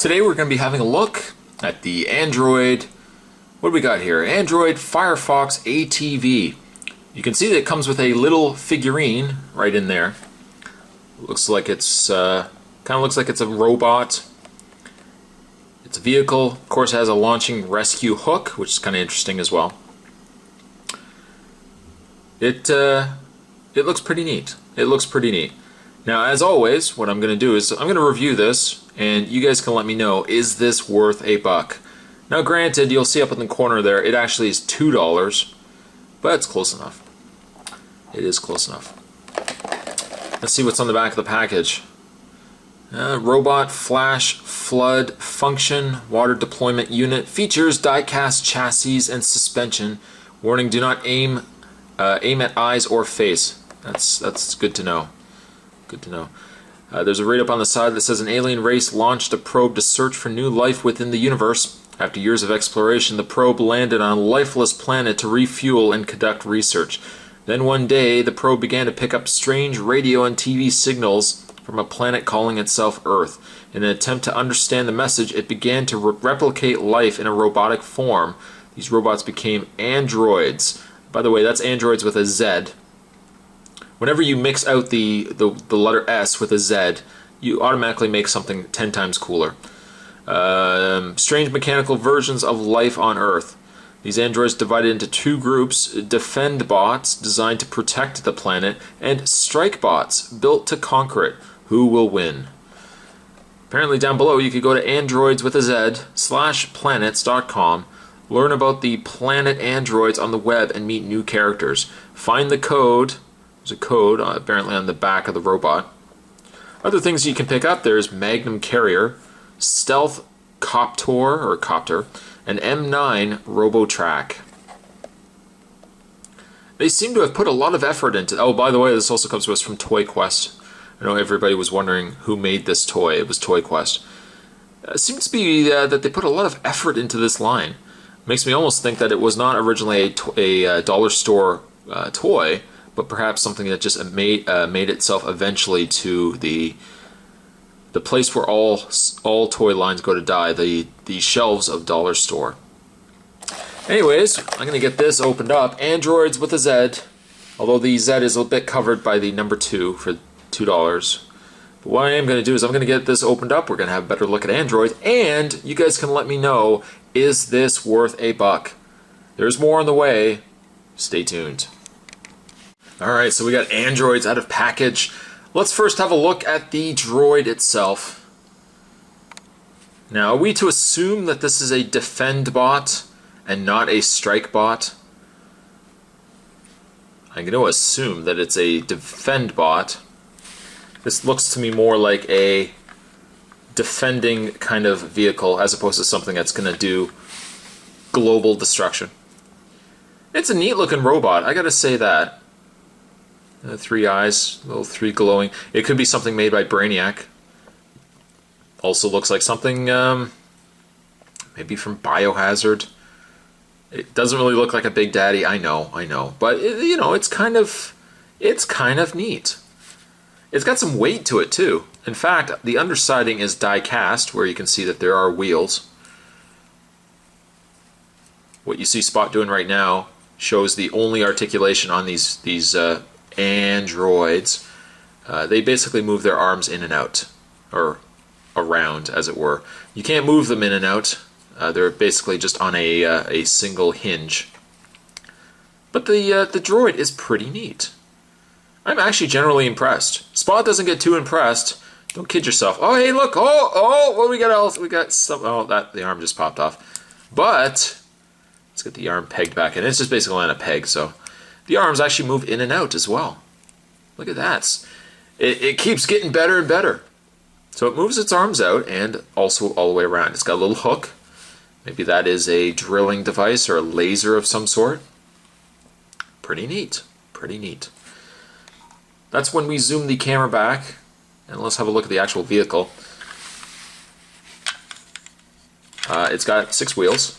Today we're going to be having a look at the Android, what do we got here? Android Firefox ATV. You can see that it comes with a little figurine right in there. Looks like it's, kind of looks like it's a robot. It's a vehicle, of course it has a launching rescue hook, which is kind of interesting as well. It looks pretty neat. It looks pretty neat. Now, as always, what I'm going to do is I'm going to review this, and you guys can let me know, is this worth a buck? Now, granted, you'll see up in the corner there, it actually is $2, but it's close enough. It is close enough. Let's see what's on the back of the package. Robot Flash Flood Function Water Deployment Unit features die-cast chassis and suspension. Warning: do not aim at eyes or face. That's good to know. Good to know. There's a write-up on the side that says an alien race launched a probe to search for new life within the universe. After years of exploration, the probe landed on a lifeless planet to refuel and conduct research. Then one day, the probe began to pick up strange radio and TV signals from a planet calling itself Earth. In an attempt to understand the message, it began to replicate life in a robotic form. These robots became androids. By the way, that's androids with a Z. Whenever you mix out the letter S with a Z, you automatically make something 10 times cooler. Strange mechanical versions of life on Earth. These androids divided into two groups: defend bots designed to protect the planet, and strike bots built to conquer it. Who will win? Apparently down below you could go to Androidz with a Z/planets.com, learn about the planet androids on the web, and meet new characters. Find the code. There's a code apparently on the back of the robot. Other things you can pick up there is Magnum Carrier, Stealth Copter, and M9 RoboTrack. They seem to have put a lot of effort into. Oh, by the way, this also comes to us from Toy Quest. I know everybody was wondering who made this toy. It was Toy Quest. It seems to be that they put a lot of effort into this line. Makes me almost think that it was not originally a dollar store toy, but perhaps something that just made itself eventually to the place where all toy lines go to die, the shelves of dollar store. Anyways, I'm going to get this opened up. Androidz with a Z, although the Z is a bit covered by the number 2 for $2. But what I am going to do is I'm going to get this opened up. We're going to have a better look at Android, and you guys can let me know, is this worth a buck? There's more on the way. Stay tuned. Alright, so we got Androidz out of package. Let's first have a look at the droid itself. Now, are we to assume that this is a defend bot and not a strike bot? I'm going to assume that it's a defend bot. This looks to me more like a defending kind of vehicle as opposed to something that's going to do global destruction. It's a neat looking robot, I gotta say that. 3 eyes, little 3 glowing. It could be something made by Brainiac. Also looks like something maybe from Biohazard. It doesn't really look like a Big Daddy, I know. But you know, it's kind of neat. It's got some weight to it too. In fact, the undersiding is die cast, where you can see that there are wheels. What you see Spot doing right now shows the only articulation on these androids. They basically move their arms in and out, or around, as it were. You can't move them in and out. They're basically just on a single hinge. But the droid is pretty neat. I'm actually generally impressed. Spot doesn't get too impressed. Don't kid yourself. Oh, hey, look! Oh, what do we got else? We got some. Oh, the arm just popped off. But let's get the arm pegged back in. It's just basically on a peg, so the arms actually move in and out as well. Look at that. It keeps getting better and better. So it moves its arms out and also all the way around. It's got a little hook. Maybe that is a drilling device or a laser of some sort. Pretty neat. Pretty neat. That's when we zoom the camera back. And let's have a look at the actual vehicle. It's got 6 wheels.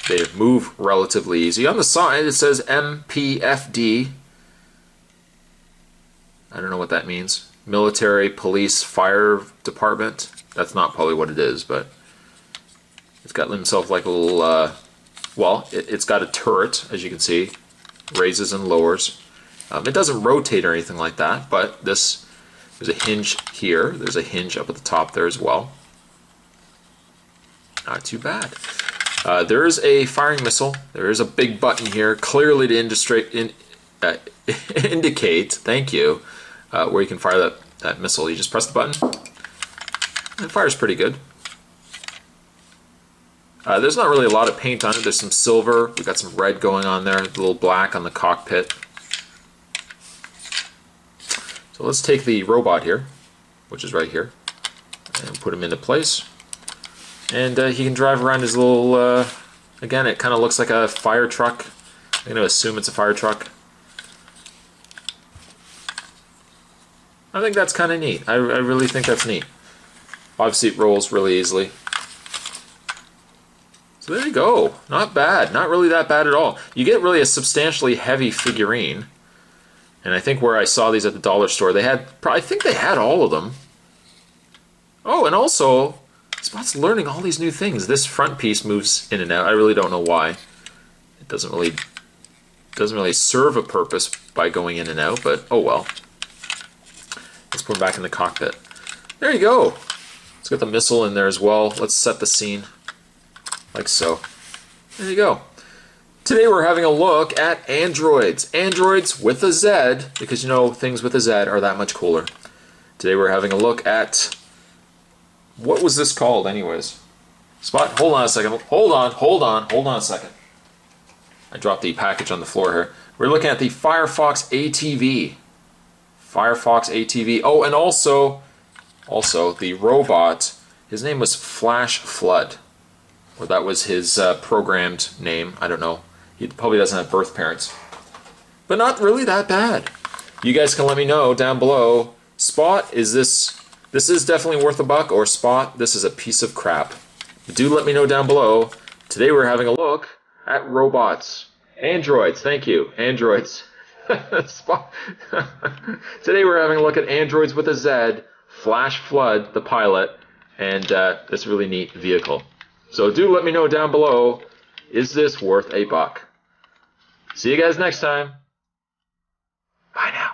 They move relatively easy. On the side it says MPFD. I don't know what that means. Military, police, fire department. that's not probably what it is, but it's got himself like a little, well, it's got a turret, as you can see, raises and lowers. It doesn't rotate or anything like that, but there's a hinge here. There's a hinge up at the top there as well. Not too bad. There is a firing missile. There is a big button here, clearly to indicate, thank you, where you can fire that missile. You just press the button. It fires pretty good. There's not really a lot of paint on it. There's some silver. We've got some red going on there. A little black on the cockpit. So let's take the robot here, which is right here, and put him into place. And he can drive around his little, again, it kind of looks like a fire truck. I'm going to assume it's a fire truck. I think that's kind of neat. I really think that's neat. Obviously it rolls really easily. So there you go. Not bad. Not really that bad at all. You get really a substantially heavy figurine. And I think where I saw these at the dollar store, they had, I think they had all of them. Oh, and also, Spot's learning all these new things. This front piece moves in and out. I really don't know why. It doesn't really serve a purpose by going in and out, but oh well. Let's put him back in the cockpit. There you go. Let's get the missile in there as well. Let's set the scene like so. There you go. Today we're having a look at Androidz. Androidz with a Z, because you know things with a Z are that much cooler. Today we're having a look at, what was this called anyways? Spot, hold on a second. Hold on a second. I dropped the package on the floor here. We're looking at the Firefox ATV. Firefox ATV. Oh, and also the robot, his name was Flash Flood. Or that was his programmed name. I don't know. He probably doesn't have birth parents. But not really that bad. You guys can let me know down below. Spot, this is definitely worth a buck, or Spot, this is a piece of crap. Do let me know down below. Today we're having a look at robots. Androidz, thank you. Androidz. Spot. Today we're having a look at Androidz with a Z, Flash Flood, the pilot, and this really neat vehicle. So do let me know down below, is this worth a buck? See you guys next time. Bye now.